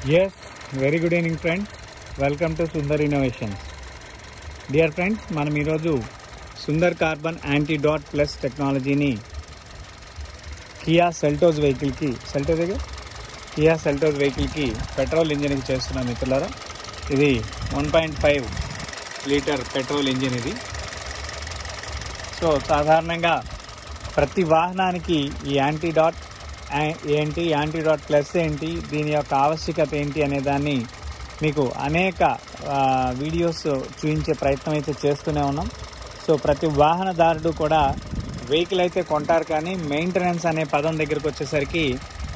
Yes, very good evening friends. Welcome to Sundar Innovations. Dear friends, మనం ఈరోజు Sundar carbon anti dot plus టెక్నాలజీని Kia Seltos వెహికల్కి petrol ఇంజిన్కి చేస్తున్నాం మిత్రులారా. ఇది 1.5 లీటర్ పెట్రోల్ ఇంజిన్ ఇది. సో సాధారణంగా ప్రతి వాహనానికి ఈ యాంటీ డాట్ ప్లస్ ఏంటి, దీని యొక్క ఆవశ్యకత ఏంటి అనే దాన్ని మీకు అనేక వీడియోస్ చూపించే ప్రయత్నం అయితే చేస్తూనే ఉన్నాం. సో ప్రతి వాహనదారుడు కూడా వెహికల్ అయితే కొంటారు, కానీ మెయింటెనెన్స్ అనే పదం దగ్గరకు వచ్చేసరికి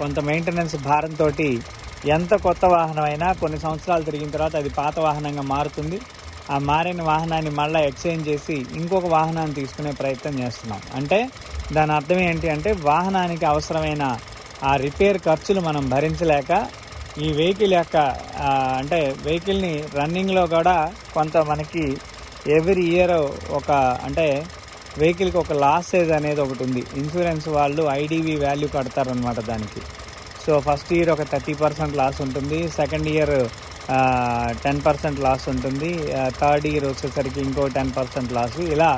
కొంత మెయింటెనెన్స్ భారంతో ఎంత కొత్త వాహనం అయినా కొన్ని సంవత్సరాలు తిరిగిన తర్వాత అది పాత వాహనంగా మారుతుంది. ఆ మారిన వాహనాన్ని మళ్ళీ ఎక్స్చేంజ్ చేసి ఇంకొక వాహనాన్ని తీసుకునే ప్రయత్నం చేస్తున్నాం. అంటే దాని అర్థం ఏంటి అంటే, వాహనానికి అవసరమైన ఆ రిపేర్ ఖర్చులు మనం భరించలేక ఈ వెహికల్ యొక్క వెహికల్ని రన్నింగ్లో కూడా కొంత మనకి ఎవ్రీ ఇయర్ వెహికల్కి ఒక లాసేజ్ అనేది ఒకటి ఉంది. ఇన్సూరెన్స్ వాళ్ళు ఐడివి వాల్యూ కడతారనమాట దానికి. సో ఫస్ట్ ఇయర్ ఒక 30% లాస్ ఉంటుంది, సెకండ్ ఇయర్ 10% లాస్ ఉంటుంది, థర్డ్ ఇయర్ వచ్చేసరికి ఇంకో 10% లాస్. ఇలా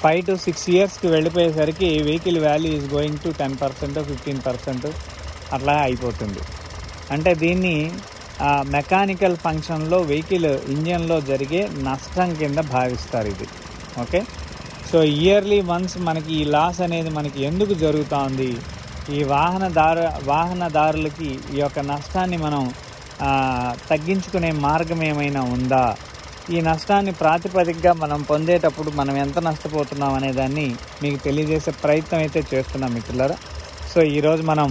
5 to 6 ఇయర్స్కి వెళ్ళిపోయేసరికి vehicle value is going to 10%, 15% అట్లా అయిపోతుంది. అంటే దీన్ని మెకానికల్ ఫంక్షన్లో వెహికల్ ఇంజన్లో జరిగే నష్టం కింద భావిస్తారు ఇది. ఓకే, సో ఇయర్లీ వన్స్ మనకి ఈ లాస్ అనేది మనకి ఎందుకు జరుగుతూ ఉంది, ఈ వాహనదారులకి ఈ యొక్క నష్టాన్ని మనం తగ్గించుకునే మార్గం ఏమైనా ఉందా, ఈ నష్టాన్ని ప్రాతిపదికగా మనం పొందేటప్పుడు మనం ఎంత నష్టపోతున్నాం అనే దాన్ని మీకు తెలియజేసే ప్రయత్నం అయితే చేస్తున్నాం మిత్రులారా. సో ఈరోజు మనం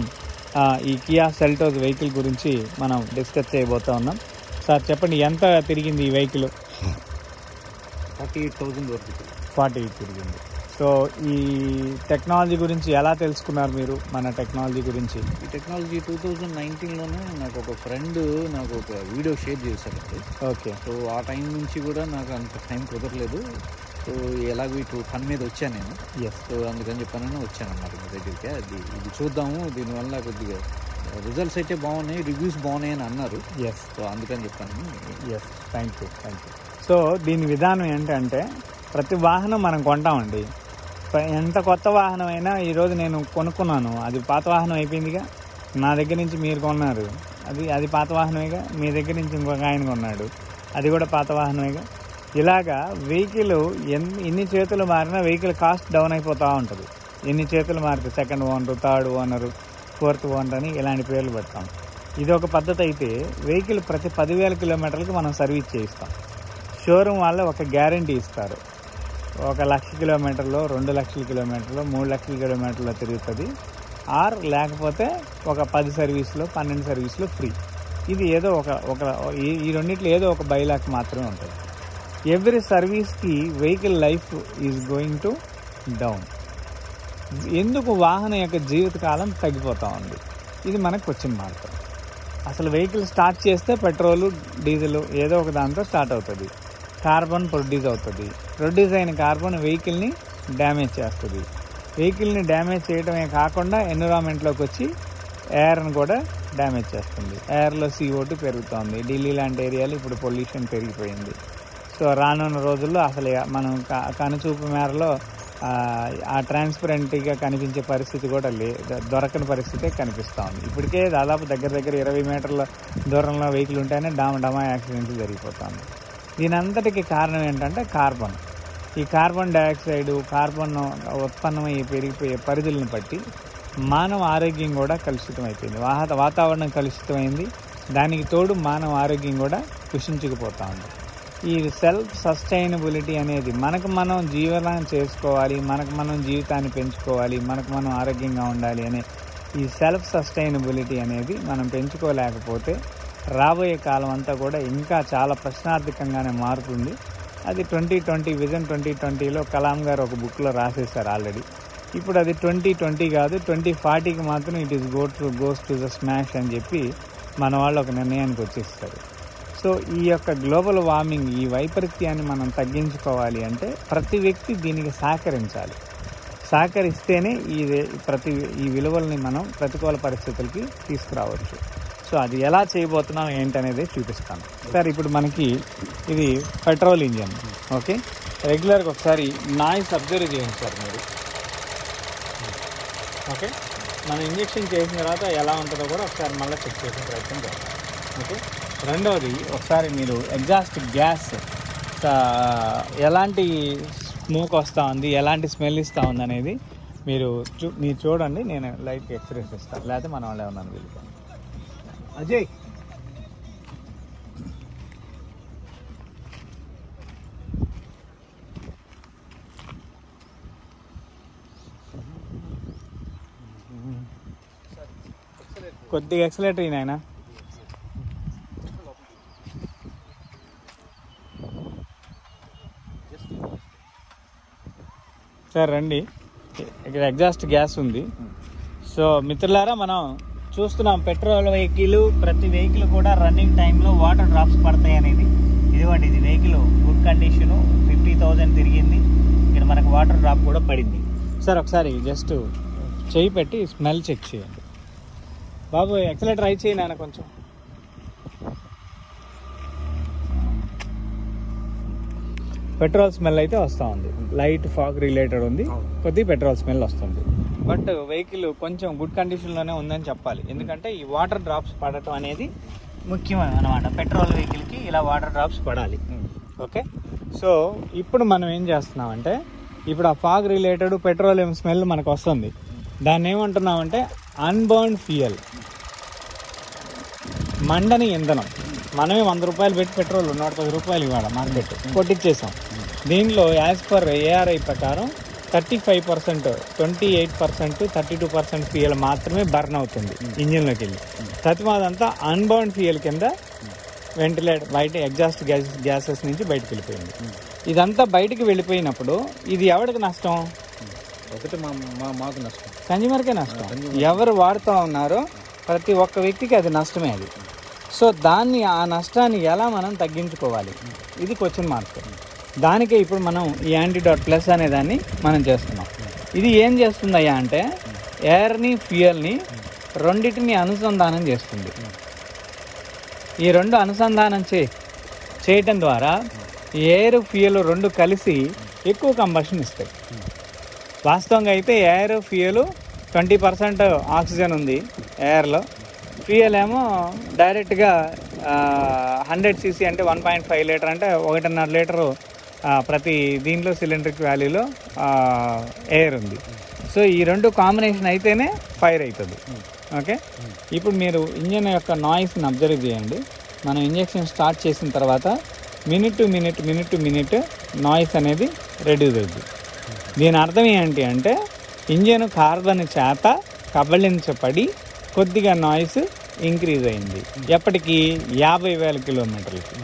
ఈ కియా సెల్టోస్ వెహికల్ గురించి మనం డిస్కస్ చేయబోతూ ఉన్నాం. సార్ చెప్పండి, ఎంత తిరిగింది ఈ వెహికల్? 48,000 వరకు 48 తిరిగింది. సో ఈ టెక్నాలజీ గురించి ఎలా తెలుసుకున్నారు మీరు? మన టెక్నాలజీ గురించి ఈ టెక్నాలజీ 2019లోనే నాకు ఒక ఫ్రెండ్ నాకు ఒక వీడియో షేర్ చేశారండి. ఓకే, సో ఆ టైం నుంచి కూడా నాకు అంత టైం కుదరలేదు. సో ఎలాగో ఇటు పని మీద వచ్చాను నేను. సో అందుకని చెప్పానని వచ్చాను అన్నమాట మీ దగ్గరికి. ఇది చూద్దాము, దీనివల్ల కొద్దిగా రిజల్ట్స్ అయితే బాగున్నాయి, రివ్యూస్ బాగున్నాయి అని అన్నారు. సో అందుకని చెప్పాను. Thank you. సో దీని విధానం ఏంటంటే, ప్రతి వాహనం మనం కొంటామండి. ఎంత కొత్త వాహనం అయినా ఈరోజు నేను కొనుక్కున్నాను, అది పాత వాహనం అయిపోయిందిగా. నా దగ్గర నుంచి మీరు కొన్నారు, అది పాత వాహనమేగా. మీ దగ్గర నుంచి ఇంకొక ఆయన కొన్నాడు, అది కూడా పాత వాహనమేగా. ఇలాగా వెహికల్ ఎన్ని చేతులు మారినా వెహికల్ కాస్ట్ డౌన్ అయిపోతూ ఉంటుంది. ఎన్ని చేతులు మారితే second owner, third owner, fourth owner అని ఇలాంటి పేర్లు పెడతాం. ఇది ఒక పద్ధతి అయితే, వెహికల్ ప్రతి 10,000 కిలోమీటర్లకు మనం సర్వీస్ చేయిస్తాం. షోరూమ్ వాళ్ళు ఒక గ్యారంటీ ఇస్తారు, 1,00,000 కిలోమీటర్లో, 2,00,000 కిలోమీటర్లో, 3,00,000 కిలోమీటర్లో తిరుగుతుంది. ఆర్ లేకపోతే ఒక 10 సర్వీస్లో, 12 సర్వీస్లో ఫ్రీ. ఇది ఏదో ఈ రెండింటిలో ఏదో ఒక బైలాక్ మాత్రమే ఉంటుంది. ఎవ్రీ సర్వీస్కి vehicle life is going to down. ఎందుకు వాహనం యొక్క జీవితకాలం తగ్గిపోతూ ఉంది? ఇది మనకు క్వశ్చన్ మార్క్. అసలు వెహికల్ స్టార్ట్ చేస్తే పెట్రోలు, డీజిల్ ఏదో ఒక దాంతో స్టార్ట్ అవుతుంది. కార్బన్ ప్రొడ్యూస్ అవుతుంది. ప్రొడ్యూస్ అయిన కార్బన్ వెహికల్ని డ్యామేజ్ చేస్తుంది. వెహికల్ని డ్యామేజ్ చేయడమే కాకుండా ఎన్విరాన్మెంట్లోకి వచ్చి ఎయిర్ని కూడా డ్యామేజ్ చేస్తుంది. ఎయిర్లో CO2 పెరుగుతోంది. ఢిల్లీ లాంటి ఏరియాలో ఇప్పుడు పొల్యూషన్ పెరిగిపోయింది. సో రానున్న రోజుల్లో అసలు మనం కనుచూపు మేరలో ఆ ట్రాన్స్పరెంట్గా కనిపించే పరిస్థితి కూడా దొరకని పరిస్థితే కనిపిస్తూ ఉంది. ఇప్పటికే దాదాపు దగ్గర 20 మీటర్ల దూరంలో వెహికల్ ఉంటేనే డమా యాక్సిడెంట్లు జరిగిపోతుంది. దీని అంతటికి కారణం ఏంటంటే కార్బన్. ఈ కార్బన్ డైఆక్సైడ్, కార్బన్ ఉత్పన్నమయ్యే పెరిగిపోయే పరిధులను బట్టి మానవ ఆరోగ్యం కూడా కలుషితం అయిపోయింది. వాతావరణం కలుషితమైంది. దానికి తోడు మానవ ఆరోగ్యం కూడా కుషించుకుపోతూ ఉంది. ఈ సెల్ఫ్ సస్టైనబిలిటీ అనేది మనకు మనం జీవనం చేసుకోవాలి, మనకు మనం జీవితాన్ని పెంచుకోవాలి, మనకు మనం ఆరోగ్యంగా ఉండాలి అనే ఈ సెల్ఫ్ సస్టైనబిలిటీ అనేది మనం పెంచుకోలేకపోతే రాబోయే కాలం అంతా కూడా ఇంకా చాలా ప్రశ్నార్థకంగానే మారుతుంది. అది 2020 విజన్ 2020లో కలాం గారు ఒక బుక్లో రాసేశారు ఆల్రెడీ. ఇప్పుడు అది 2020 కాదు, 2040కి మాత్రం it is goes to the smash అని చెప్పి మన వాళ్ళు ఒక నిర్ణయానికి వచ్చేస్తారు. సో ఈ యొక్క గ్లోబల్ వార్మింగ్, ఈ వైపరీత్యాన్ని మనం తగ్గించుకోవాలి అంటే ప్రతి వ్యక్తి దీనికి సహకరిస్తేనే ఈ విలువల్ని మనం ప్రతికూల పరిస్థితులకి తీసుకురావచ్చు. సో అది ఎలా చేయబోతున్నాం ఏంటనేది చూపిస్తాను సార్. ఇప్పుడు మనకి ఇది పెట్రోల్ ఇంజన్. ఓకే, రెగ్యులర్గా ఒకసారి నాయిస్ అబ్జర్వ్ చేయండి సార్ మీరు. ఓకే, మనం ఇంజెక్షన్ చేసిన తర్వాత ఎలా ఉంటుందో కూడా ఒకసారి మళ్ళీ చెక్ చేసే ప్రయత్నం చేస్తాం. ఓకే, రెండవది ఒకసారి మీరు ఎగ్జాస్ట్ గ్యాస్ ఎలాంటి స్మోక్ వస్తూ ఉంది, ఎలాంటి స్మెల్ ఇస్తూ ఉంది అనేది మీరు చూడండి. నేను లైట్గా ఎక్స్ప్రెస్ ఇస్తాను, లేకపోతే మన వాళ్ళు ఏమన్నా వెళ్తాను. అజయ్, కొద్దిగా ఎక్సలేటర్ నాయనా. సార్ రండి, ఇక్కడ ఎగ్జాస్ట్ గ్యాస్ ఉంది. సో మిత్రులారా, మనం చూస్తున్నాం పెట్రోల్ వెహికల్, ప్రతి వెహికల్ కూడా రన్నింగ్ టైంలో వాటర్ డ్రాప్స్ పడతాయి అనేది. ఇదిగోండి, ఇది వెహికల్ గుడ్ కండిషను, 50,000 తిరిగింది. ఇక్కడ మనకు వాటర్ డ్రాప్ కూడా పడింది. సార్ ఒకసారి జస్ట్ చేయి పెట్టి స్మెల్ చెక్ చేయండి. బాబు ఎక్సలేటర్ ట్రై చేయి నాన్న కొంచెం. పెట్రోల్ స్మెల్ అయితే వస్తూ ఉంది, లైట్ ఫాగ్ రిలేటెడ్ ఉంది, కొద్దిగా పెట్రోల్ స్మెల్ వస్తుంది. బట్ వెహికల్ కొంచెం గుడ్ కండిషన్లోనే ఉందని చెప్పాలి. ఎందుకంటే ఈ వాటర్ డ్రాప్స్ పడటం అనేది ముఖ్యమైన అనమాట. పెట్రోల్ వెహికల్కి ఇలా వాటర్ డ్రాప్స్ పడాలి. ఓకే, సో ఇప్పుడు మనం ఏం చేస్తున్నామంటే, ఇప్పుడు ఆ ఫాగ్ రిలేటెడ్ పెట్రోలియం స్మెల్ మనకు వస్తుంది. దాన్ని ఏమంటున్నామంటే అన్బర్న్ ఫ్యూయల్, మండని ఇంధనం. మనమే 100 రూపాయలు పెట్టి పెట్రోల్ 110 రూపాయలు ఇవాళ మార్కెట్ కొట్టించేసాం. దీనిలో యాజ్ పర్ ఏఆర్ఐ ప్రకారం 35%, 28%, 32% ఫ్యూయల్ మాత్రమే బర్న్ అవుతుంది ఇంజిన్లోకి వెళ్ళి. ప్రతిమాదంతా అన్బర్న్ ఫ్యూయల్ కింద వెంటిలేటర్ బయట ఎగ్జాస్ట్ గ్యాసెస్ నుంచి బయటకు వెళ్ళిపోయింది. ఇదంతా బయటకు వెళ్ళిపోయినప్పుడు ఇది ఎవరికి నష్టం? ఒకటి మాకు నష్టం, కన్జ్యూమర్కే నష్టం. ఎవరు వాడుతూ ఉన్నారో ప్రతి ఒక్క వ్యక్తికి అది నష్టమే అది. సో ఆ నష్టాన్ని ఎలా మనం తగ్గించుకోవాలి, ఇది క్వశ్చన్ మార్క్. దానికే ఇప్పుడు మనం ఈ యాంటీడాట్ ప్లస్ అనే దాన్ని మనం చేస్తున్నాం. ఇది ఏం చేస్తుందయ్యా అంటే ఎయిర్ని ఫ్యూయల్ని రెండింటిని అనుసంధానం చేస్తుంది. ఈ రెండు అనుసంధానం చేయటం ద్వారా ఎయిర్ ఫ్యూయల్ రెండు కలిసి ఎక్కువ కంబషన్ ఇస్తాయి. వాస్తవంగా అయితే ఎయిర్ ఫ్యూయల్ 20% ఆక్సిజన్ ఉంది ఎయిర్లో, ఫ్యూయల్ ఏమో డైరెక్ట్గా 100 cc అంటే 1.5 లీటర్ అంటే 1.5 లీటరు ప్రతి దీంట్లో సిలిండ్రిక్ వాల్యూలో ఎయిర్ ఉంది. సో ఈ రెండు కాంబినేషన్ అయితేనే ఫైర్ అవుతుంది. ఓకే, ఇప్పుడు మీరు ఇంజన్ యొక్క నాయిస్ని అబ్జర్వ్ చేయండి. మనం ఇంజెక్షన్ స్టార్ట్ చేసిన తర్వాత మినిట్ టు మినిట్ నాయిస్ అనేది రెడ్యూస్ అవుతుంది. దీని అర్థం ఏంటి అంటే ఇంజన్ కార్బన్ చేత కబళించబడి కొద్దిగా నాయిస్ ఇంక్రీజ్ అయింది. ఎప్పటికీ 50,000 కిలోమీటర్లకి.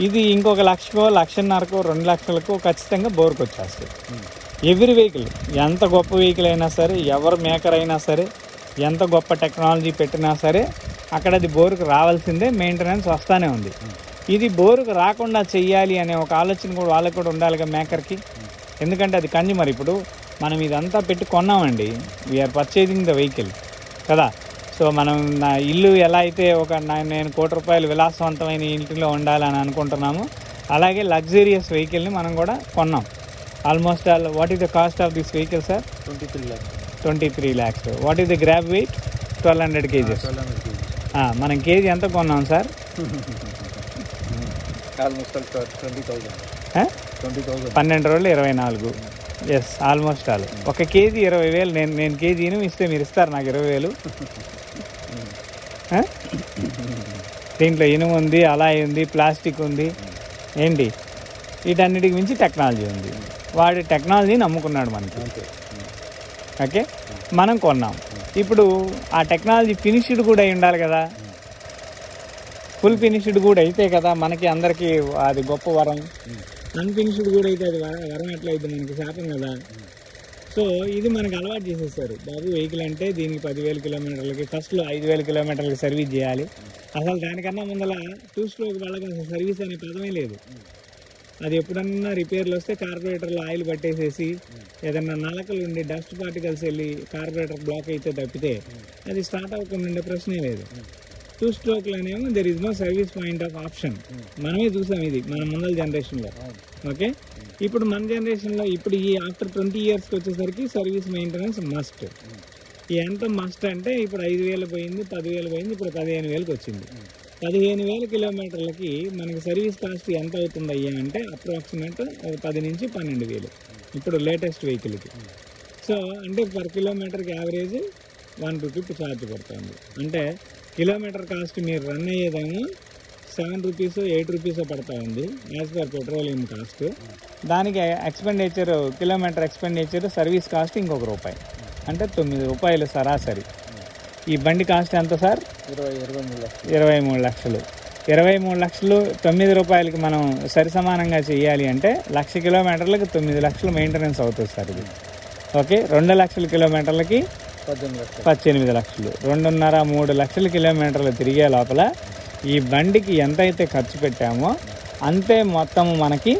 ఇది ఇంకొక 1,00,000కో 1,50,000కో 2,00,000కో ఖచ్చితంగా బోర్కి వచ్చేస్తుంది. ఎవ్రీ వెహికల్, ఎంత గొప్ప వెహికల్ అయినా సరే, ఎవరు మేకర్ అయినా సరే, ఎంత గొప్ప టెక్నాలజీ పెట్టినా సరే, అక్కడ అది బోర్కు రావాల్సిందే, మెయింటెనెన్స్ వస్తూనే ఉంది. ఇది బోర్కు రాకుండా చెయ్యాలి అనే ఒక ఆలోచన కూడా వాళ్ళకి కూడా ఉండాలిగా మేకర్కి. ఎందుకంటే అది కన్జ్యూమర్. ఇప్పుడు మనం ఇదంతా పెట్టి కొన్నామండి, వీఆర్ పర్చేజింగ్ ద వెహికల్ కదా. సో మనం నా ఇల్లు ఎలా అయితే నేను 1 కోటి రూపాయలు విలాసవంతమైన ఇంటిలో ఉండాలని అనుకుంటున్నాము, అలాగే లగ్జరియస్ వెహికల్ని మనం కూడా కొన్నాం. Almost all what is the cost of this vehicle sir? 23 lakhs. What is the grab wait? 1200 kgs. మనం కేజీ ఎంత కొన్నాం సార్? ఆల్మోస్ట్ 20,000. 12 రోజులు 24. Yes, almost all. ఒక కేజీ 20,000. నేను కేజీని ఇస్తే మీరు ఇస్తారు నాకు 20,000? దీంట్లో ఇనుము ఉంది, అలాయ్ ఉంది, ప్లాస్టిక్ ఉంది, ఏంటి వీటన్నిటికి మించి టెక్నాలజీ ఉంది. వాడి టెక్నాలజీని నమ్ముకున్నాడు మనకి. ఓకే, మనం కొన్నాం. ఇప్పుడు ఆ టెక్నాలజీ ఫినిష్డ్ కూడా అయి ఉండాలి కదా, ఫుల్ ఫినిష్డ్ కూడా అయితే కదా మనకి అందరికీ అది గొప్ప వరం. అన్ఫినిష్డ్ కూడా అయితే అది వరం ఎట్లా అయితే మనకి శాపం కదా. సో ఇది మనకు అలవాటు చేసేసారు. బాబు వెహికల్ అంటే దీనికి 10,000 కిలోమీటర్లకి, ఫస్ట్లో 5,000 కిలోమీటర్లకి సర్వీస్ చేయాలి. అసలు దానికన్నా ముందల 2 స్ట్రోక్ వాళ్ళకి అసలు సర్వీస్ అనే పదమే లేదు. అది ఎప్పుడన్నా రిపేర్లు వస్తే కార్బొరేటర్లో ఆయిల్ పట్టేసేసి ఏదన్నా నలకలు ఉండి డస్ట్ పార్టికల్స్ వెళ్ళి కార్బొరేటర్ బ్లాక్ అయితే తప్పితే అది స్టార్ట్ అవ్వకుండా ఉండే ప్రశ్నే లేదు. 2 స్ట్రోక్లోనేమో there is no service point of option. మనమే చూసాం ఇది మన ముందల జనరేషన్లో. ఓకే, ఇప్పుడు మన జనరేషన్లో ఇప్పుడు ఈ ఆఫ్టర్ 20 yearsకి వచ్చేసరికి సర్వీస్ మెయింటెనెన్స్ మస్ట్. ఎంత మస్ట్ అంటే ఇప్పుడు 5,000 పోయింది, 10,000 పోయింది, ఇప్పుడు 15,000కి వచ్చింది. 15,000 కిలోమీటర్లకి మనకి సర్వీస్ కాస్ట్ ఎంత అవుతుంది అయ్యా అంటే అప్రాక్సిమేట్ 10 నుంచి 12,000 ఇప్పుడు లేటెస్ట్ వెహికల్కి. సో అంటే పర్ కిలోమీటర్కి యావరేజ్ 1 రూపీ ఛార్జ్ పడుతుంది. అంటే కిలోమీటర్ కాస్ట్ మీరు రన్ అయ్యేదేమో 7 రూపీస్ 8 రూపీస్ పడతా ఉంది యాజ్ పర్ పెట్రోలియం కాస్ట్. దానికి expenditure kilometre expenditure service cost ఇంకొక రూపాయి, అంటే 9 రూపాయలు సరాసరి. ఈ బండి కాస్ట్ ఎంత సార్? 23 లక్షలు. 23 లక్షలు 9 రూపాయలకి మనం సరిసమానంగా చేయాలి అంటే 1,00,000 కిలోమీటర్లకి 9 లక్షలు మెయింటెనెన్స్ అవుతుంది సార్ ఇది. ఓకే, 2 లక్షల కిలోమీటర్లకి 18 లక్షలు. 2.5-3 లక్షల కిలోమీటర్లు తిరిగే లోపల ఈ బండికి ఎంతైతే ఖర్చు పెట్టామో అంతే మొత్తం మనకి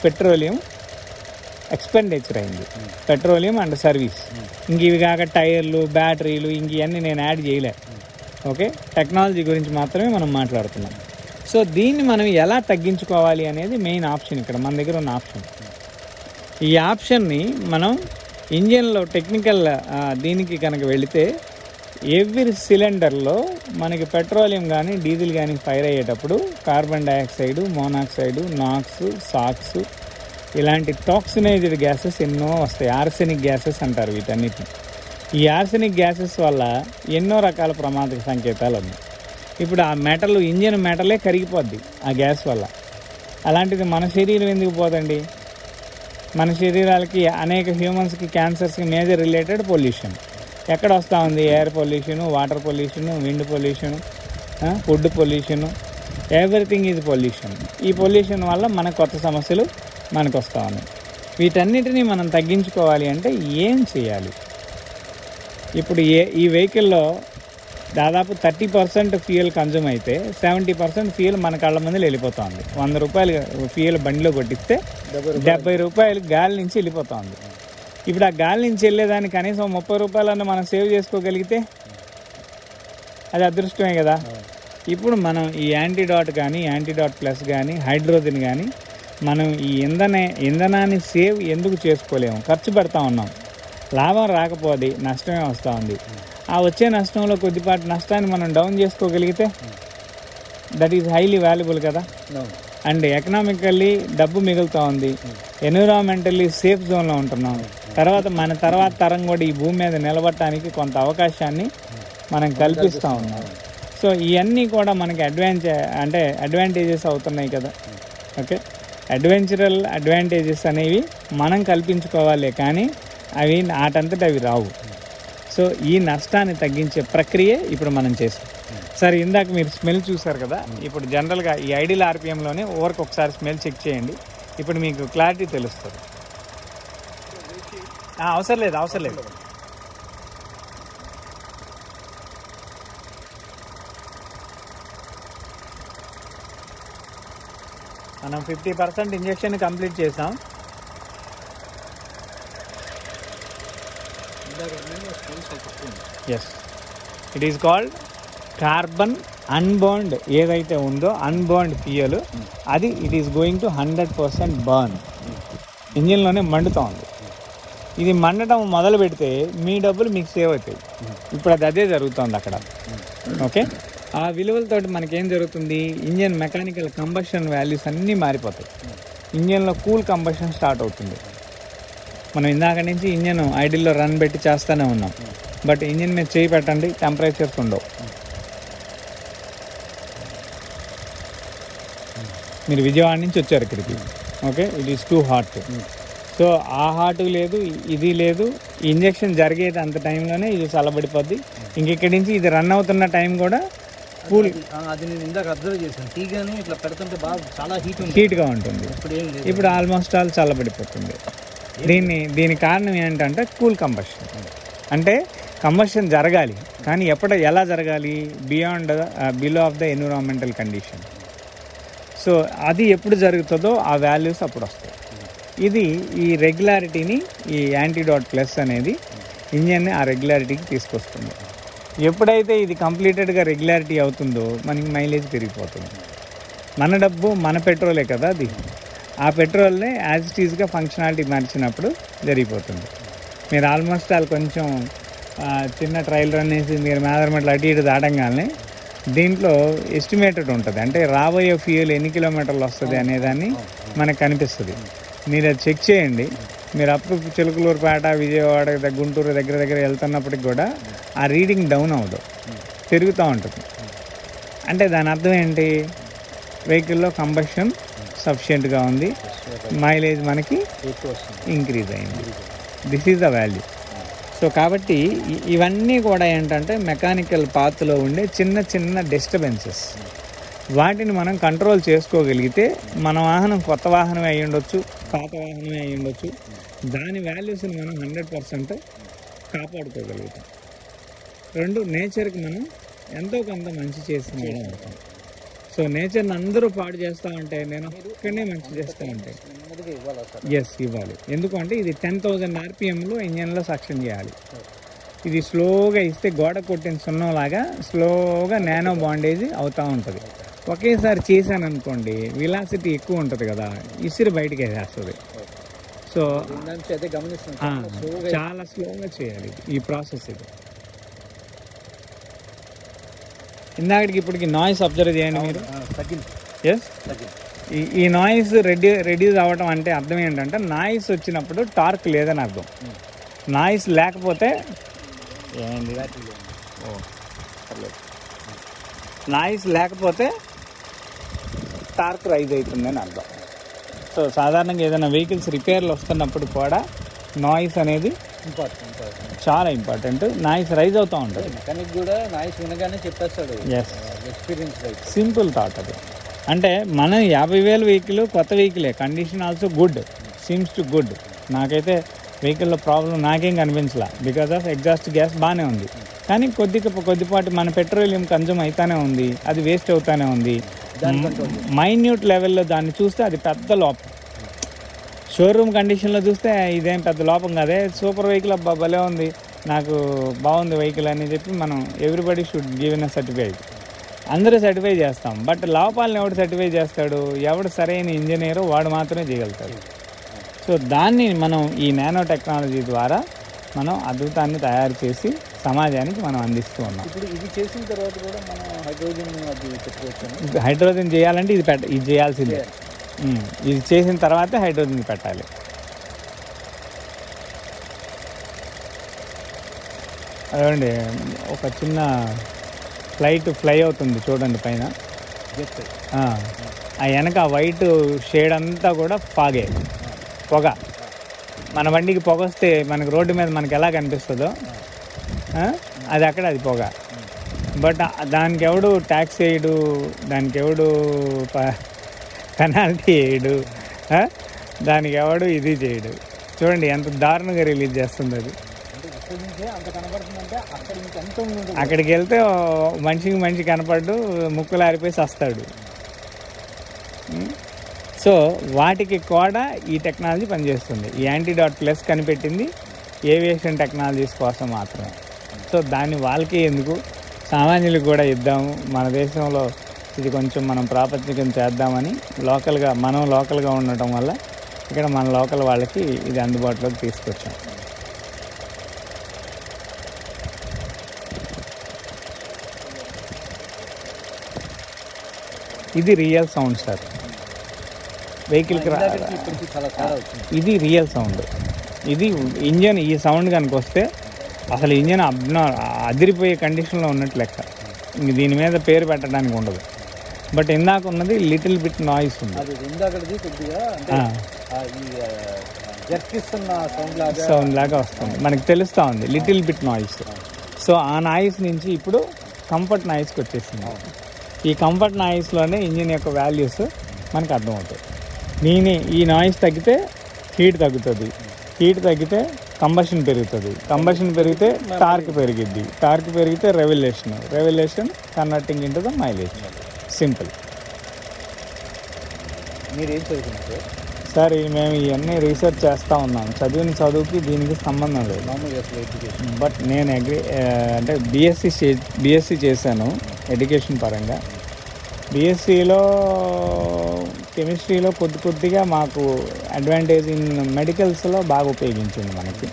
పెట్రోలియం ఎక్స్పెండిచర్ అయింది. Petroleum and service. ఇంక ఇవి కాక టైర్లు, బ్యాటరీలు, ఇంక ఇవన్నీ నేను యాడ్ చేయలే. ఓకే, టెక్నాలజీ గురించి మాత్రమే మనం మాట్లాడుతున్నాం. సో దీన్ని మనం ఎలా తగ్గించుకోవాలి అనేది మెయిన్ ఆప్షన్ ఇక్కడ మన దగ్గర ఉన్న ఆప్షన్. ఈ ఆప్షన్ని మనం ఇంజిన్లో టెక్నికల్ దీనికి కనుక వెళితే ఎవ్రీ సిలిండర్లో మనకి పెట్రోలియం కానీ డీజిల్ కానీ ఫైర్ అయ్యేటప్పుడు కార్బన్ డైఆక్సైడ్, మోనాక్సైడ్, నాక్స్, సాక్స్ ఇలాంటి టాక్సినైజ్డ్ గ్యాసెస్ ఎన్నో వస్తాయి. ఆర్సెనిక్ గ్యాసెస్ అంటారు వీటన్నిటిని. ఈ ఆర్సెనిక్ గ్యాసెస్ వల్ల ఎన్నో రకాల ప్రమాద సంకేతాలు ఉన్నాయి. ఇప్పుడు ఆ మెటల్, ఇంజిన్ మెటలే కరిగిపోద్ది ఆ గ్యాస్ వల్ల. అలాంటిది మన శరీరం ఎందుకు పోదండి? మన శరీరాలకి అనేక హ్యూమన్స్కి క్యాన్సర్స్కి మేజర్ రిలేటెడ్ పొల్యూషన్ ఎక్కడ వస్తూ ఉంది? Air pollution, water pollution, wind pollution, food pollution, everything is pollution. ఈ పొల్యూషన్ వల్ల మనకు కొత్త సమస్యలు మనకు వస్తూ ఉన్నాయి. వీటన్నిటినీ మనం తగ్గించుకోవాలి అంటే ఏం చేయాలి? ఇప్పుడు ఈ వెహికల్లో దాదాపు 30% ఫ్యూయల్ కన్జ్యూమ్ అయితే 70% ఫ్యూయల్ మన కళ్ళ ముందు వెళ్ళిపోతుంది. 100 రూపాయలు ఫ్యూయల్ బండిలో కొట్టిస్తే 70 రూపాయలు గాలి నుంచి వెళ్ళిపోతుంది. ఇప్పుడు ఆ గాలి నుంచి వెళ్ళేదాన్ని కనీసం 30 రూపాయలన్నా మనం సేవ్ చేసుకోగలిగితే అది అదృష్టమే కదా. ఇప్పుడు మనం ఈ యాంటీడాట్ కానీ, యాంటీడాట్ ప్లస్ కానీ, హైడ్రోజన్ కానీ మనం ఈ ఇంధనాన్ని సేవ్ ఎందుకు చేసుకోలేము? ఖర్చు పెడతా ఉన్నాం, లాభం రాకపోతే నష్టమే వస్తూ ఉంది. ఆ వచ్చే నష్టంలో కొద్దిపాటి నష్టాన్ని మనం డౌన్ చేసుకోగలిగితే దట్ ఈజ్ హైలీ వాల్యుబుల్ కదా. అండ్ ఎకనామికల్లీ డబ్బు మిగులుతూ ఉంది, ఎన్విరాన్మెంటల్లీ సేఫ్ జోన్లో ఉంటున్నాం. మన తర్వాత తరం కూడా ఈ భూమి మీద నిలబడటానికి కొంత అవకాశాన్ని మనం కల్పిస్తూ ఉన్నాం. సో ఇవన్నీ కూడా మనకి అడ్వాంటేజెస్ అవుతున్నాయి కదా. ఓకే, అడ్వాంటేజెస్ అనేవి మనం కల్పించుకోవాలి, కానీ అవి వాటంతట అవి రావు. సో ఈ నష్టాన్ని తగ్గించే ప్రక్రియ ఇప్పుడు మనం చేస్తాం. సరే, ఇందాక మీరు స్మెల్ చూసారు కదా. ఇప్పుడు జనరల్గా ఈ ఐడియల్ ఆర్పిఎంలోనే ఓవర్కి ఒకసారి స్మెల్ చెక్ చేయండి. ఇప్పుడు మీకు క్లారిటీ తెలుస్తుంది. అవసరం లేదు. మనం 50% ఇంజెక్షన్ కంప్లీట్ చేసాం. Yes, it is called carbon unburned. ఏదైతే ఉందో అన్బర్న్డ్ ఫ్యూయల్, అది it is going to 100% burn. ఇంజిన్లోనే మండుతూ ఉంది. ఇది మండటం మొదలు పెడితే మీ డబ్బులు మీకు సేవ్ అవుతాయి. ఇప్పుడు అదే జరుగుతుంది అక్కడ. ఓకే, ఆ విలువలతోటి మనకేం జరుగుతుంది? ఇంజిన్ మెకానికల్ కంబషన్ వాల్యూస్ అన్నీ మారిపోతాయి. ఇంజిన్లో కూల్ కంబషన్ స్టార్ట్ అవుతుంది. మనం ఇందాక నుంచి ఇంజిన్ ఐడిల్లో రన్ పెట్టి చేస్తూనే ఉన్నాం. బట్ ఇంజిన్ మీద చేయి పెట్టండి, టెంపరేచర్స్ ఉండవు. మీరు విజయవాడ నుంచి వచ్చారు ఇక్కడికి. Okay, it is too hot. So ఆ హాట్ లేదు, ఇది లేదు. ఇంజెక్షన్ జరిగేది అంత టైంలోనే ఇది చల్లబడిపోద్ది. ఇంకెక్కడి నుంచి ఇది రన్ అవుతున్న టైం కూడా కూల్. అది నేను ఇందాక అబ్జర్వ్ చేశాను. టీగానే ఇట్లా పెడుతుంటే బాగా చాలా హీట్గా ఉంటుంది. ఇప్పుడు ఆల్మోస్ట్ ఆల్ చల్లబడిపోతుంది. దీని కారణం ఏంటంటే కూల్ కంబషన్. అంటే కంబషన్ జరగాలి, కానీ ఎలా జరగాలి? Below of the environmental condition. So అది ఎప్పుడు జరుగుతుందో ఆ వాల్యూస్ అప్పుడు వస్తాయి. ఇది ఈ రెగ్యులారిటీని, ఈ యాంటీడాట్ ప్లస్ అనేది ఇంజన్ని ఆ రెగ్యులారిటీకి తీసుకొస్తుంది. ఎప్పుడైతే ఇది కంప్లీటెడ్గా రెగ్యులారిటీ అవుతుందో మనకి మైలేజ్ పెరిగిపోతుంది. మన డబ్బు మన పెట్రోలే కదా అది. ఆ పెట్రోల్ని యాజ్ ఇట్ ఈజ్గా ఫంక్షనాలిటీ మార్చినప్పుడు జరిగిపోతుంది. మీరు ఆల్మోస్ట్ వాళ్ళు కొంచెం చిన్న ట్రయల్ రన్ వేసి మీరు మేదరమెట్లు అటు ఇటు దాటంగానే దీంట్లో ఎస్టిమేటెడ్ ఉంటుంది. అంటే రాబోయే ఫ్యూయల్ ఎన్ని కిలోమీటర్లు వస్తుంది అనేదాన్ని మనకు కనిపిస్తుంది. మీరు అది చెక్ చేయండి. మీరు అప్పుడు చిలుకలూరుపేట, విజయవాడ, గుంటూరు దగ్గర వెళ్తున్నప్పటికి కూడా ఆ రీడింగ్ డౌన్ అవ్వదు, పెరుగుతూ ఉంటుంది. అంటే దాని అర్థం ఏంటి? వెహికల్లో కంబషన్ సఫిషియెంట్గా ఉంది, మైలేజ్ మనకి ఇంక్రీజ్ అయింది. This is the value. So కాబట్టి ఇవన్నీ కూడా ఏంటంటే మెకానికల్ పాత్లో ఉండే చిన్న చిన్న డిస్టర్బెన్సెస్. వాటిని మనం కంట్రోల్ చేసుకోగలిగితే మన వాహనం కొత్త వాహనమే అయ్యి ఉండొచ్చు, పాత వాహనమే అయ్యి ఉండొచ్చు, దాని వాల్యూస్ని మనం 100% కాపాడుకోగలుగుతాం. రెండు, నేచర్కి మనం ఎంతో కొంత మంచి చేసిన ఉంటాం. సో నేచర్ని అందరూ పాడు చేస్తూ ఉంటే నేను ఒక్కనే మంచి చేస్తూ ఉంటే ఎస్ ఇవ్వాలి. ఎందుకంటే ఇది 10,000 RPMలో ఇంజన్లో సక్షన్ చేయాలి. ఇది స్లోగా ఇస్తే గోడ కొట్టిన సున్నంలాగా స్లోగా నానో బాండేజ్ అవుతూ ఉంటుంది. ఒకేసారి చేశాను అనుకోండి, విలాసిటీ ఎక్కువ ఉంటుంది కదా, ఇసిరి బయటికి వేసేస్తుంది. సో చాలా స్లోగా చేయాలి ఈ ప్రాసెస్. ఇది ఇందాకటికి ఇప్పటికి నాయిస్ అబ్జర్వ్ చేయండి మీరు. ఎస్, ఈ నాయిస్ రెడ్యూస్ అవ్వడం అంటే అర్థం ఏంటంటే నాయిస్ వచ్చినప్పుడు టార్క్ లేదని అర్థం. నాయిస్ లేకపోతే ఏంటి, నాయిస్ లేకపోతే టార్క్ రైజ్ అవుతుందని అర్థం. సో సాధారణంగా ఏదైనా వెహికల్స్ రిపేర్లు వస్తున్నప్పుడు కూడా నాయిస్ అనేది చాలా ఇంపార్టెంట్. నాయిస్ రైజ్ అవుతూ ఉంటుంది. మెకానిక్ కూడా నాయిస్ వినగానే చెప్పేస్తాడు. ఎస్, ఎక్స్పీరియన్స్ సింపుల్ థాట్ అది. అంటే మనం 50,000 వెహికల్ కొత్త వెహికలే, condition also good, seems to good. నాకైతే వెహికల్లో ప్రాబ్లం నాకేం కనిపించలా, బికాజ్ ఆఫ్ ఎగ్జాస్ట్ గ్యాస్ బాగానే ఉంది. కానీ కొద్దిపాటి మన పెట్రోలియం కన్జ్యూమ్ అవుతానే ఉంది, అది వేస్ట్ అవుతానే ఉంది. మైన్యూట్ లెవెల్లో దాన్ని చూస్తే అది పెద్ద లోపం. షోరూమ్ కండిషన్లో చూస్తే ఇదేం పెద్ద లోపం కాదే, సూపర్ వెహికల్ అబ్బా భలే ఉంది, నాకు బాగుంది వెహికల్ అని చెప్పి మనం everybody should give in a certified. అందరూ సర్టిఫై చేస్తాం, బట్ లోపాలను ఎవడు సర్టిఫై చేస్తాడు? ఎవడు సరైన ఇంజనీరు వాడు మాత్రమే చేయగలుగుతాడు. సో దాన్ని మనం ఈ నానో టెక్నాలజీ ద్వారా మనం అద్భుతాన్ని తయారు చేసి సమాజానికి మనం అందిస్తూ ఉన్నాం. ఇప్పుడు ఇది చేసిన తర్వాత కూడా మనం హైడ్రోజన్ అది పెట్టుకోవచ్చు. హైడ్రోజన్ చేయాలంటే ఇది చేయాల్సిందే. ఇది చేసిన తర్వాతే హైడ్రోజన్ పెట్టాలి. అదండి, ఒక చిన్న ఫ్లైట్ ఫ్లై అవుతుంది చూడండి పైన. ఆ వెనక వైట్ షేడ్ అంతా కూడా ఫాగే, పొగ. మన బండికి పొగ వస్తే మనకి రోడ్డు మీద మనకి ఎలా కనిపిస్తుందో అది అక్కడ అది పొగ. బట్ దానికి ఎవడు ట్యాక్స్ వేయడు, దానికి ఎవడు పెనాల్టీ వేయడు, దానికి ఎవడు ఇది చేయడు. చూడండి ఎంత దారుణంగా రిలీజ్ చేస్తుంది అది. అక్కడికి వెళ్తే మనిషి కనపడ్డు, ముక్కులు ఆరిపోయి వస్తాడు. సో వాటికి కూడా ఈ టెక్నాలజీ పనిచేస్తుంది. ఈ యాంటీడాట్ ప్లస్ కనిపెట్టింది ఏవియేషన్ టెక్నాలజీస్ కోసం మాత్రమే. సో దాన్ని వాళ్ళకే ఎందుకు, సామాన్యులకు కూడా ఇద్దాము. మన దేశంలో ఇది కొంచెం మనం ప్రాపంచికం చేద్దామని మనం లోకల్గా ఉండటం వల్ల ఇక్కడ మన లోకల్ వాళ్ళకి ఇది అందుబాటులోకి తీసుకొచ్చాం. ఇది రియల్ సౌండ్ సార్. వెహికల్కి ఇది రియల్ సౌండ్. ఇది ఇంజన్ ఈ సౌండ్ కనుక వస్తే అసలు ఇంజన్ అదిరిపోయే కండిషన్లో ఉన్నట్టు లెక్క. దీని మీద పేరు పెట్టడానికి ఉండదు. బట్ ఇందాక ఉన్నది లిటిల్ బిట్ నాయిస్ ఉంది. సౌండ్ లాగా వస్తుంది, మనకి తెలుస్తూ ఉంది లిటిల్ బిట్ నాయిస్. సో ఆ నాయిస్ నుంచి ఇప్పుడు కంఫర్ట్ నాయిస్కి వచ్చేసింది. ఈ కంఫర్ట్ నాయిస్లోనే ఇంజిన్ యొక్క వాల్యూస్ మనకు అర్థమవుతాయి. ఈ నాయిస్ తగ్గితే హీట్ తగ్గుతుంది, హీట్ తగ్గితే కంబషన్ పెరుగుతుంది, కంబషన్ పెరిగితే టార్క్ పెరిగిద్ది, టార్క్ పెరిగితే revolution converting into the mileage. Simple. మీరేం చదువుకున్నారు? సార్ మేము ఇవన్నీ రీసెర్చ్ చేస్తూ ఉన్నాం. చదివిన చదువుకి దీనికి సంబంధం లేదు. బట్ నేను అంటే బీఎస్సీ చేశాను ఎడ్యుకేషన్ పరంగా. బీఎస్సీలో కెమిస్ట్రీలో కొద్దిగా మాకు అడ్వాంటేజ్ ఇన్ మెడికల్స్లో బాగా ఉపయోగించింది మనకి.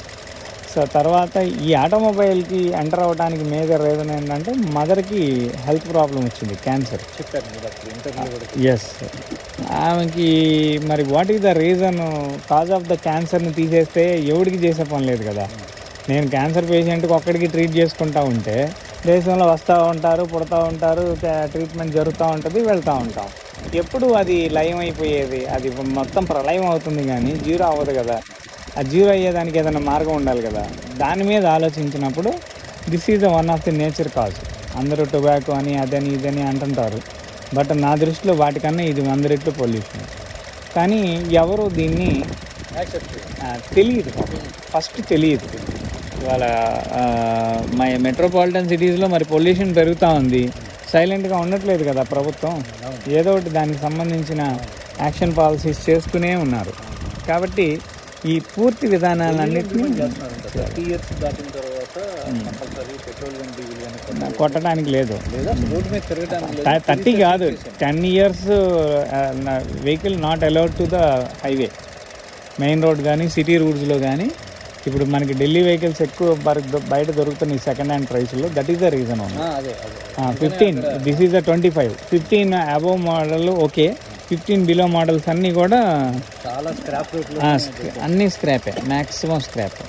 సో తర్వాత ఈ ఆటోమొబైల్కి ఎంటర్ అవ్వడానికి మేజర్ రీజన్ ఏంటంటే మదర్కి హెల్త్ ప్రాబ్లం వచ్చింది, క్యాన్సర్. ఎస్, ఆమెకి మరి what is the reason, cause of the క్యాన్సర్ని తీసేస్తే ఎవడికి చేసే పని లేదు కదా. నేను క్యాన్సర్ పేషెంట్కి ఒక్కడికి ట్రీట్ చేసుకుంటూ ఉంటే దేశంలో వస్తూ ఉంటారు, పుడతా ఉంటారు, ట్రీట్మెంట్ జరుగుతూ ఉంటుంది, వెళ్తూ ఉంటాం. ఎప్పుడు అది లయం అయిపోయేది, అది మొత్తం ప్రళయం అవుతుంది కానీ జీరో అవ్వదు కదా. ఆ జీరో అయ్యేదానికి ఏదైనా మార్గం ఉండాలి కదా. దాని మీద ఆలోచించినప్పుడు this is one of the nature cause. అందరూ టొబాకో అని అదని ఇదని అంటుంటారు, బట్ నా దృష్టిలో వాటికన్నా ఇది 100 రెట్లు పొల్యూషన్. కానీ ఎవరు దీన్ని తెలియదు, ఫస్ట్ తెలియదు. ఇవాళ మెట్రోపాలిటన్ సిటీస్లో మరి పొల్యూషన్ పెరుగుతూ ఉంది, సైలెంట్గా ఉండట్లేదు కదా ప్రభుత్వం. ఏదో ఒకటి దానికి సంబంధించిన యాక్షన్ పాలసీస్ చేస్తూనే ఉన్నారు. కాబట్టి ఈ పూర్తి విధానాలన్నింటినీ కొట్టడానికి లేదు. 30 కాదు, 10 years vehicle not allowed to the highway, main road కానీ సిటీ రూట్స్లో కానీ. ఇప్పుడు మనకి ఢిల్లీ వెహికల్స్ ఎక్కువ బయట దొరుకుతున్నాయి సెకండ్ హ్యాండ్ ప్రైస్లో. That is the reason only. 15, this is the 25. 15 above model okay, 15 below models అన్నీ కూడా చాలా స్క్రాప్, అన్నీ స్క్రాపే, మ్యాక్సిమం స్క్రాప్.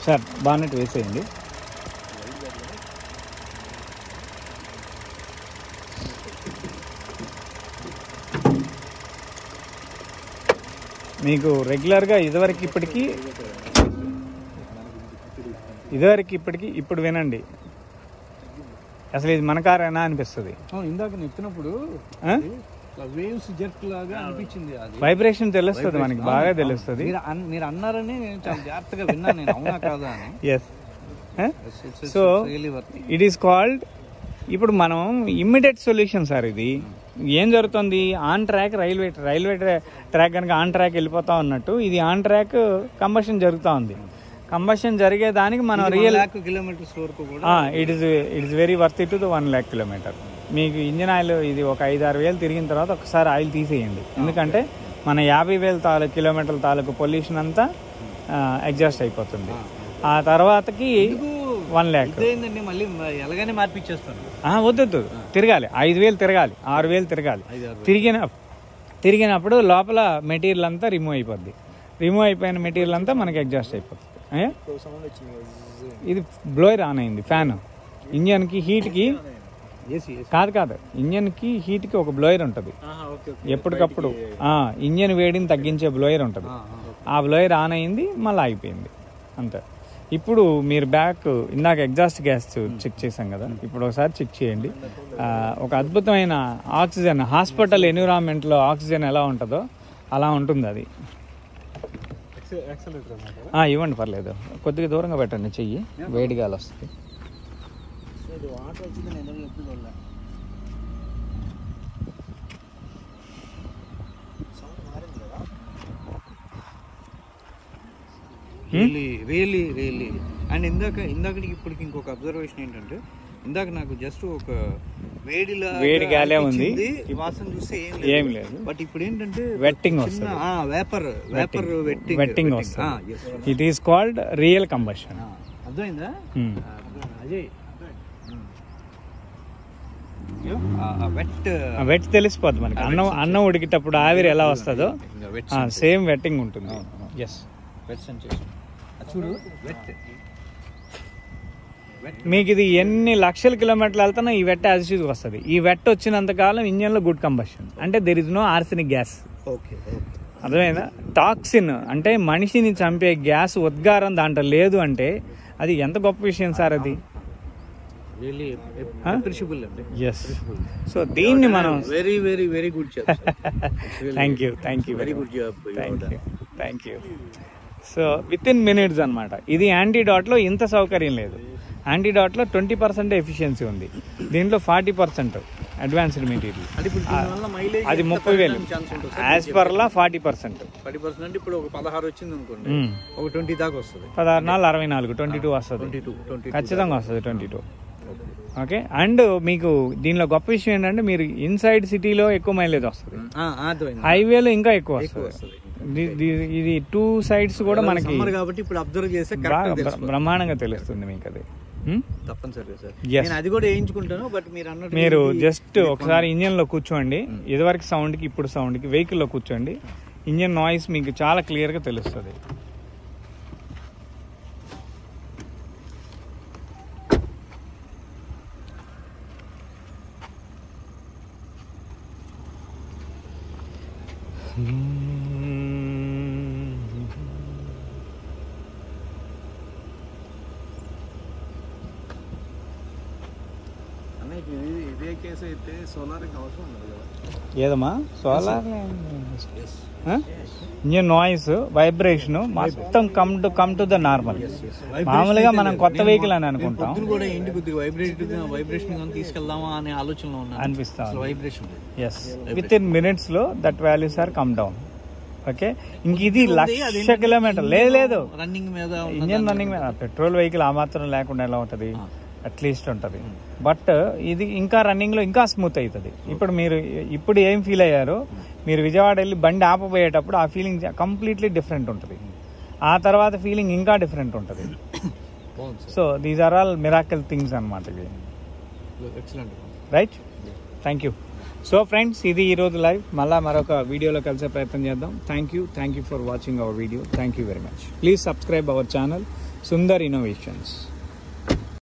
సార్ బానెట్ వేసేయండి. మీకు రెగ్యులర్గా ఇదివరకు ఇప్పటికి ఇప్పుడు వినండి, అసలు ఇది మన కారేనా అనిపిస్తుంది. ఇందాక నెత్తినప్పుడు వేవ్స్ జెట్ లాగా అనిపించింది, వైబ్రేషన్ తెలుస్తుంది మనకి, బాగా తెలుస్తుంది. మీరు అన్నారని నేను చాలా జాగ్రత్తగా విన్నాను, నేను అవునా కాదా అని. Yes, so it is called, ఇప్పుడు మనం ఇమ్మీడియట్ సొల్యూషన్ సార్ ఇది. ఏం జరుగుతుంది, ఆన్ ట్రాక్ రైల్వే ట్రాక్ కనుక ఆన్ ట్రాక్ వెళ్ళిపోతా ఉన్నట్టు ఇది ఆన్ ట్రాక్ కంబషన్ జరుగుతూ ఉంది. కంబషన్ జరిగేదానికి మనం రియల్ కిలోమీటర్స్ వరకు it is very worth to the 1 lakh kilometer. మీకు ఇంజిన్ ఆయిల్ ఇది ఒక 5-6 వేలు తిరిగిన తర్వాత ఒకసారి ఆయిల్ తీసేయండి, ఎందుకంటే మన 50,000 కిలోమీటర్ల తాలూకు పొల్యూషన్ అంతా ఎగ్జాస్ట్ అయిపోతుంది. ఆ తర్వాతకి 1 lakh మళ్ళీ ఎలాగైనా మార్పిచ్చేస్తాను. వద్దు, తిరగాలి, 5,000 తిరగాలి, 6,000 తిరగాలి. తిరిగినప్పుడు లోపల మెటీరియల్ అంతా రిమూవ్ అయిపోద్ది. రిమూవ్ అయిపోయిన మెటీరియల్ అంతా మనకి ఎగ్జాస్ట్ అయిపోతుంది. ఇది బ్లోయర్ ఆన్ అయింది, ఫ్యాన్. ఇంజన్కి హీట్కి కాదు, ఇంజన్కి హీట్కి ఒక బ్లోయర్ ఉంటుంది ఎప్పటికప్పుడు. ఇంజన్ వేడిని తగ్గించే బ్లోయర్ ఉంటుంది. ఆ బ్లోయర్ ఆన్ అయింది, మళ్ళీ ఆగిపోయింది, అంతే. ఇప్పుడు మీరు బ్యాక్ ఇందాక ఎగ్జాస్ట్ గ్యాస్ చెక్ చేసాం కదా, ఇప్పుడు ఒకసారి చెక్ చేయండి. ఒక అద్భుతమైన ఆక్సిజన్, హాస్పిటల్ ఎన్విరాన్మెంట్లో ఆక్సిజన్ ఎలా ఉంటుందో అలా ఉంటుంది అది. ఇవ్వండి, పర్లేదు, కొద్దిగా దూరంగా పెట్టండి చెయ్యి, వేడి గాలి వస్తుంది. రియలీ అండ్ ఇందాకటికి ఇప్పటికి ఇంకొక అబ్జర్వేషన్ ఏంటంటే, ఇందాక నాకు జస్ట్ ఒక వేడి గాలే ఉంది, వాసన చూస్తే ఏం లేదు. బట్ ఇప్పుడు ఏంటంటే వెట్టింగ్ వస్తుంది, వేపర్ వెట్టింగ్ వస్తుంది. It is called real combustion. అర్థమైందా అజయ్? వెట్ తెలిసిపోద్ది మనకి. అన్నం ఉడికేటప్పుడు ఆవిరి ఎలా వస్తుందో సేమ్ వెట్టింగ్ ఉంటుంది. ఎస్, చూడు, మీకు ఇది ఎన్ని లక్షల కిలోమీటర్లు వెళ్తున్నా ఈ వెట్ యాజిటీస్ వస్తుంది. ఈ వెట్ వచ్చినంత కాలం ఇంజన్లో గుడ్ కంబషన్, అంటే there is no arsenic gas. అర్థమైందా? టాక్సిన్ అంటే మనిషిని చంపే గ్యాస్, ఉద్గారం దాంట్లో లేదు అంటే అది ఎంత గొప్ప విషయం సార్ అది. సో దీన్ని మనం very good job. Thank you very good job. Thank you. So with in minutes అనమాట. ఇది యాంటీడాట్లో ఇంత సౌకర్యం లేదు. యాంటీడాట్లో 20% ఎఫిషియన్సీ ఉంది, దీంట్లో 40% అడ్వాన్స్డ్ మెటీరియల్. అది 30,000 యాజ్ పర్ లా 40%. ఇప్పుడు ఒక 16 వచ్చింది అనుకోండి, ఒక 20 దాకా వస్తుంది. 16 4 64 22 వస్తుంది, ఖచ్చితంగా వస్తుంది 22. ఓకే. అండ్ మీకు దీనిలో గొప్ప విషయం ఏంటంటే మీరు ఇన్సైడ్ సిటీలో ఎక్కువ మైలేజ్ వస్తుంది, హైవేలో ఇంకా ఎక్కువ వస్తుంది. ఇది 2 sides కూడా మనకి కాబట్టి ఇప్పుడు అబ్జర్వ్ చేస్తే బ్రహ్మాండంగా తెలుస్తుంది మీకు అది. తప్పనిసరిగా సార్, నేను అది కూడా వేయించుకుంటాను. బట్ మీరు జస్ట్ ఒకసారి ఇంజన్ లో కూర్చోండి, ఇదివరకు సౌండ్ కి ఇప్పుడు సౌండ్ కి వెహికల్ లో కూర్చోండి, ఇంజన్ నాయిస్ మీకు చాలా క్లియర్ గా తెలుస్తుంది. ఇదే కేసు అయితే సోలార్ అవసరం ఉండదు కదా. ఏదమ్మా సోలార్ ఇంజన్ నాయిస్ వైబ్రేషన్ మొత్తం కమ్ టు ద నార్మల్. మామూలుగా మనం కొత్త వెహికల్ అని అనుకుంటాం, కూడా ఏంటి కొద్దిగా వైబ్రేషన్ తీసుకెళ్దామా అనే ఆలోచనలో అనిపిస్తాం. Vibration yes, with in minutes లో that values are come down. Okay. ఇంక ఇది 1,00,000 కిలోమీటర్ లేదు రన్నింగ్ మీద, ఇంజన్ రన్నింగ్ మీద. పెట్రోల్ వెహికల్ ఆ మాత్రం లేకుండా ఎలా ఉంటుంది, అట్లీస్ట్ ఉంటుంది. బట్ ఇది ఇంకా రన్నింగ్ లో ఇంకా స్మూత్ అవుతుంది. ఇప్పుడు ఏం ఫీల్ అయ్యారో మీరు విజయవాడ వెళ్ళి బండి ఆపబోయేటప్పుడు ఆ ఫీలింగ్ కంప్లీట్లీ డిఫరెంట్ ఉంటుంది, ఆ తర్వాత ఫీలింగ్ ఇంకా డిఫరెంట్ ఉంటుంది. So these are all miracle things అనమాట ఇవి. Right, thank you. So friends, ఇది ఈరోజు లైవ్. మళ్ళీ మరొక వీడియోలో కలిసే ప్రయత్నం చేద్దాం. Thank you for watching our video. Thank you very much. Please subscribe our channel Sundar innovations.